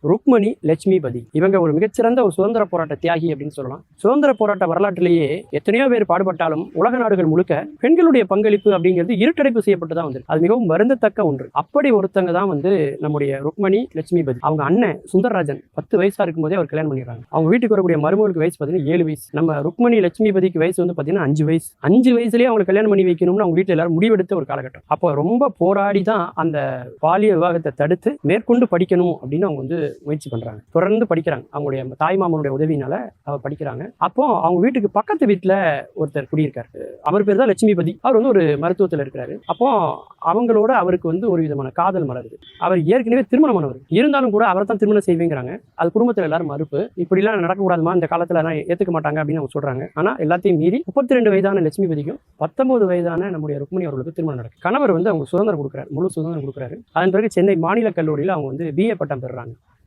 ருக்மணி லட்சுமிபதி இவங்க ஒரு மிகச்சிறந்த ஒரு சுதந்திர போராட்ட தியாகி அப்படின்னு சொல்லலாம். சுதந்திர போராட்ட வரலாற்றிலேயே எத்தனையோ பேர் பாடுபட்டாலும் உலக நாடுகள் முழுக்க பெண்களுடைய பங்களிப்பு அப்படிங்கிறது இருட்டடைப்பு செய்யப்பட்டு தான் வந்து அது மிகவும் வருந்தத்தக்க ஒன்று. அப்படி ஒருத்தங்க தான் வந்து நம்முடைய ருக்மணி லட்சுமிபதி. அவங்க அண்ணன் சுந்தரராஜன் 10 வயசா இருக்கும்போதே அவர் கல்யாணம் பண்ணிடுறாங்க. அவங்க வீட்டுக்கு வரக்கூடிய மருமகளுக்கு வயசு பார்த்தீங்கன்னா 7 வயசு. நம்ம ருக்மணி லட்சுமிபதிக்கு வயசு வந்து பார்த்தீங்கன்னா 5 வயசு. 5 வயசுலேயே அவங்க கல்யாணம் பண்ணி வைக்கணும்னு அவங்க வீட்டில் எல்லாரும் முடிவெடுத்த ஒரு காலகட்டம். அப்போ ரொம்ப போராடி தான் அந்த பாலிய விவாகத்தை தடுத்து மேற்கொண்டு படிக்கணும் அப்படின்னு அவங்க வந்து முயற்சி பண்றாங்க. தொடர்ந்து படிக்கிறாங்க. அவங்களுடைய தாய்மாமனுடைய உதவியினால அவர் படிக்கிறாங்க. அப்போ அவங்க வீட்டுக்கு பக்கத்து வீட்டுல ஒருத்தர் குடியிருக்காரு. அவர் பேர் தான் லட்சுமிபதி. அவர் வந்து ஒரு மருத்துவத்தில் இருக்கிறாரு. அப்போ அவங்களோட அவருக்கு வந்து ஒரு விதமான காதல் மலருது. அவர் ஏற்கனவே திருமணமானவர் இருந்தாலும் கூட அவரை தான் திருமணம் செய்வேங்கிறாங்க. அது குடும்பத்தில் எல்லாரும் மறுப்பு. இப்படிலாம் நடக்கக்கூடாதுமா, இந்த காலத்துல எல்லாம் ஏத்துக்க மாட்டாங்க அப்படின்னு அவங்க சொல்றாங்க. ஆனா எல்லாத்தையும் மீறி 32 வயதான லட்சுமிபதிக்கும் 19 வயதான நம்முடைய ருக்மணி அவர்களுக்கு திருமணம் நடக்கும். கணவர் வந்து அவங்க சுதந்திரம் கொடுக்குறாரு, முழு சுதந்திரம் கொடுக்குறாரு. அதன் பிறகு சென்னை மாநில கல்லூரியில் அவங்க வந்து BA பட்டம் பெறுறாங்க.